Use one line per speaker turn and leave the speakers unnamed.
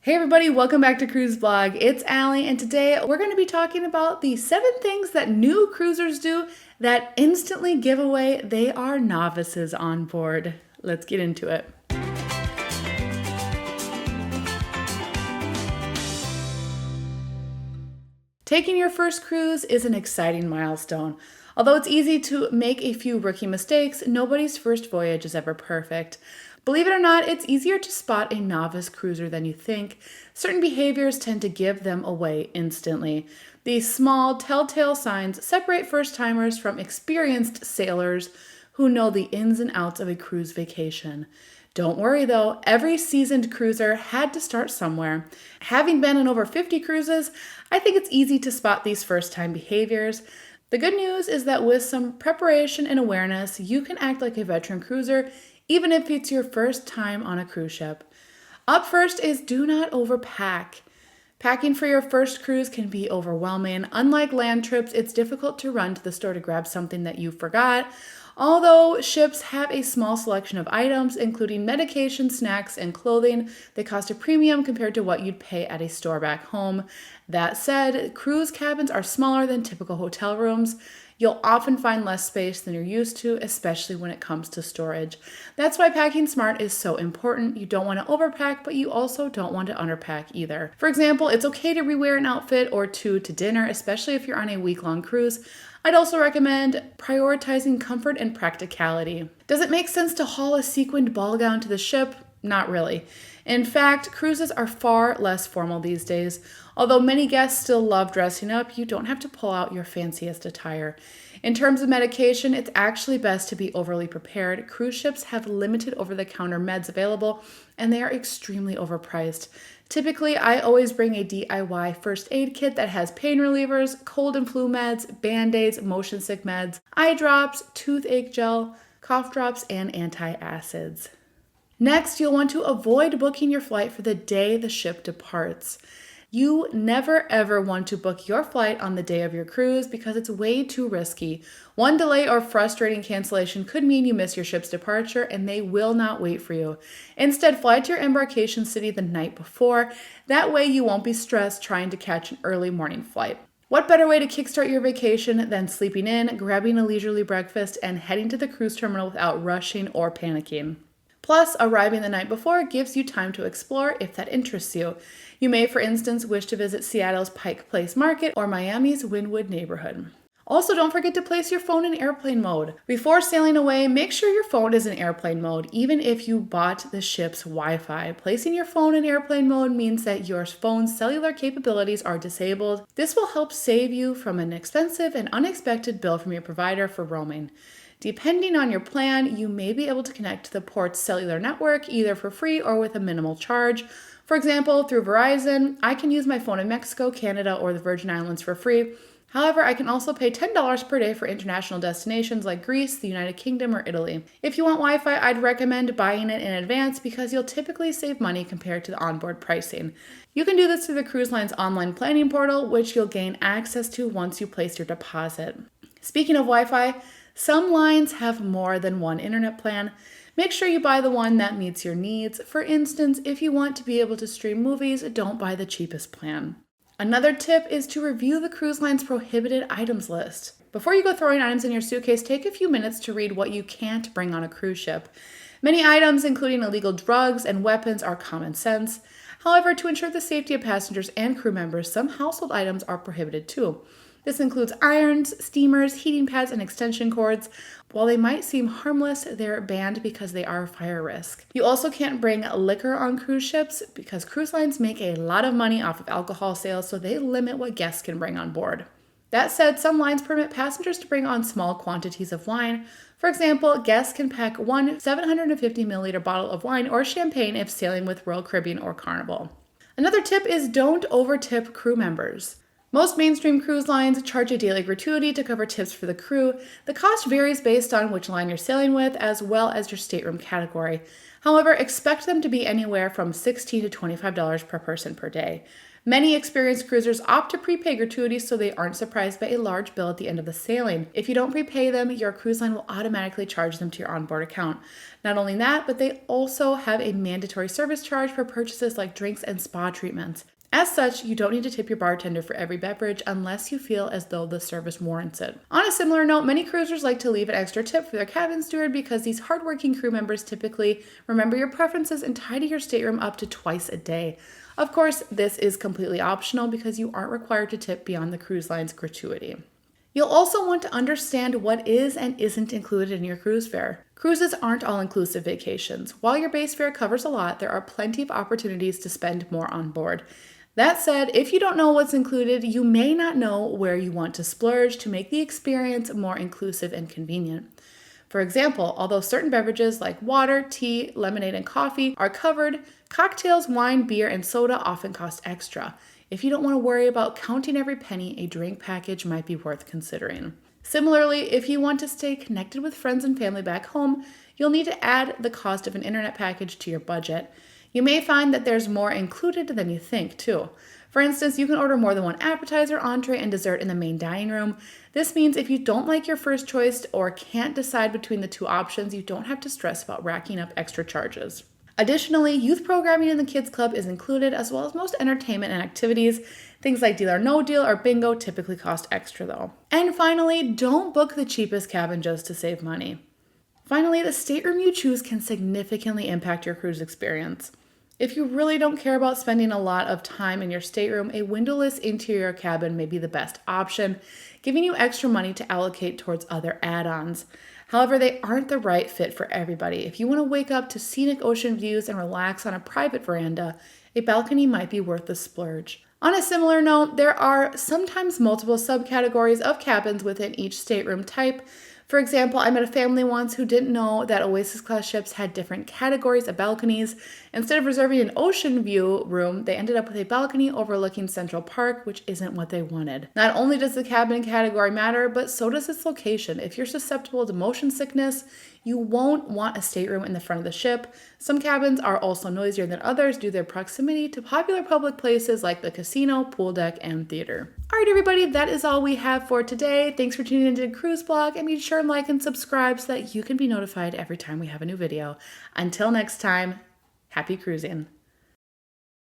Hey everybody, welcome back to Cruise Blog. It's Allie, and today we're going to be talking about the 7 things that new cruisers do that instantly give away they are novices on board. Let's get into it. Taking your first cruise is an exciting milestone. Although it's easy to make a few rookie mistakes, nobody's first voyage is ever perfect. Believe it or not, it's easier to spot a novice cruiser than you think. Certain behaviors tend to give them away instantly. These small, telltale signs separate first-timers from experienced sailors who know the ins and outs of a cruise vacation. Don't worry though, every seasoned cruiser had to start somewhere. Having been on over 50 cruises, I think it's easy to spot these first-time behaviors. The good news is that with some preparation and awareness, you can act like a veteran cruiser even if it's your first time on a cruise ship. Up first is do not overpack. Packing for your first cruise can be overwhelming. Unlike land trips, it's difficult to run to the store to grab something that you forgot. Although ships have a small selection of items, including medication, snacks, and clothing, they cost a premium compared to what you'd pay at a store back home. That said, cruise cabins are smaller than typical hotel rooms. You'll often find less space than you're used to, especially when it comes to storage. That's why packing smart is so important. You don't want to overpack, but you also don't want to underpack either. For example, it's okay to rewear an outfit or two to dinner, especially if you're on a week-long cruise. I'd also recommend prioritizing comfort and practicality. Does it make sense to haul a sequined ball gown to the ship? Not really. In fact, cruises are far less formal these days. Although many guests still love dressing up, you don't have to pull out your fanciest attire. In terms of medication, it's actually best to be overly prepared. Cruise ships have limited over-the-counter meds available, and they are extremely overpriced. Typically, I always bring a DIY first aid kit that has pain relievers, cold and flu meds, band-aids, motion sick meds, eye drops, toothache gel, cough drops, and antacids. Next, you'll want to avoid booking your flight for the day the ship departs. You never ever want to book your flight on the day of your cruise because it's way too risky. One delay or frustrating cancellation could mean you miss your ship's departure and they will not wait for you. Instead, fly to your embarkation city the night before. That way you won't be stressed trying to catch an early morning flight. What better way to kickstart your vacation than sleeping in, grabbing a leisurely breakfast, and heading to the cruise terminal without rushing or panicking? Plus, arriving the night before gives you time to explore if that interests you. You may, for instance, wish to visit Seattle's Pike Place Market or Miami's Wynwood neighborhood. Also, don't forget to place your phone in airplane mode. Before sailing away, make sure your phone is in airplane mode, even if you bought the ship's Wi-Fi. Placing your phone in airplane mode means that your phone's cellular capabilities are disabled. This will help save you from an expensive and unexpected bill from your provider for roaming. Depending on your plan, you may be able to connect to the port's cellular network either for free or with a minimal charge. For example, through Verizon, I can use my phone in Mexico, Canada, or the Virgin Islands for free. However, I can also pay $10 per day for international destinations like Greece, the United Kingdom, or Italy. If you want Wi-Fi, I'd recommend buying it in advance because you'll typically save money compared to the onboard pricing. You can do this through the cruise line's online planning portal, which you'll gain access to once you place your deposit. Speaking of Wi-Fi, some lines have more than one internet plan. Make sure you buy the one that meets your needs. For instance, if you want to be able to stream movies, don't buy the cheapest plan. Another tip is to review the cruise line's prohibited items list. Before you go throwing items in your suitcase, take a few minutes to read what you can't bring on a cruise ship. Many items, including illegal drugs and weapons, are common sense. However, to ensure the safety of passengers and crew members, some household items are prohibited too. This includes irons, steamers, heating pads, and extension cords. While they might seem harmless, they're banned because they are a fire risk. You also can't bring liquor on cruise ships because cruise lines make a lot of money off of alcohol sales, so they limit what guests can bring on board. That said, some lines permit passengers to bring on small quantities of wine. For example, guests can pack one 750 milliliter bottle of wine or champagne if sailing with Royal Caribbean or Carnival. Another tip is don't overtip crew members. Most mainstream cruise lines charge a daily gratuity to cover tips for the crew. The cost varies based on which line you're sailing with, as well as your stateroom category. However, expect them to be anywhere from $16 to $25 per person per day. Many experienced cruisers opt to prepay gratuities so they aren't surprised by a large bill at the end of the sailing. If you don't prepay them, your cruise line will automatically charge them to your onboard account. Not only that, but they also have a mandatory service charge for purchases like drinks and spa treatments. As such, you don't need to tip your bartender for every beverage unless you feel as though the service warrants it. On a similar note, many cruisers like to leave an extra tip for their cabin steward because these hardworking crew members typically remember your preferences and tidy your stateroom up to twice a day. Of course, this is completely optional because you aren't required to tip beyond the cruise line's gratuity. You'll also want to understand what is and isn't included in your cruise fare. Cruises aren't all-inclusive vacations. While your base fare covers a lot, there are plenty of opportunities to spend more on board. That said, if you don't know what's included, you may not know where you want to splurge to make the experience more inclusive and convenient. For example, although certain beverages like water, tea, lemonade, and coffee are covered, cocktails, wine, beer, and soda often cost extra. If you don't want to worry about counting every penny, a drink package might be worth considering. Similarly, if you want to stay connected with friends and family back home, you'll need to add the cost of an internet package to your budget. You may find that there's more included than you think, too. For instance, you can order more than one appetizer, entree, and dessert in the main dining room. This means if you don't like your first choice or can't decide between the two options, you don't have to stress about racking up extra charges. Additionally, youth programming in the kids club is included, as well as most entertainment and activities. Things like Deal or No Deal or Bingo typically cost extra, though. And finally, don't book the cheapest cabin just to save money. Finally, the stateroom you choose can significantly impact your cruise experience. If you really don't care about spending a lot of time in your stateroom, a windowless interior cabin may be the best option, giving you extra money to allocate towards other add-ons. However, they aren't the right fit for everybody. If you want to wake up to scenic ocean views and relax on a private veranda, a balcony might be worth the splurge. On a similar note, there are sometimes multiple subcategories of cabins within each stateroom type. For example, I met a family once who didn't know that Oasis-class ships had different categories of balconies. Instead of reserving an ocean view room, they ended up with a balcony overlooking Central Park, which isn't what they wanted. Not only does the cabin category matter, but so does its location. If you're susceptible to motion sickness, you won't want a stateroom in the front of the ship. Some cabins are also noisier than others due to their proximity to popular public places like the casino, pool deck, and theater. All right, everybody, that is all we have for today. Thanks for tuning into the Cruise Blog, and be sure to like and subscribe so that you can be notified every time we have a new video. Until next time, happy cruising.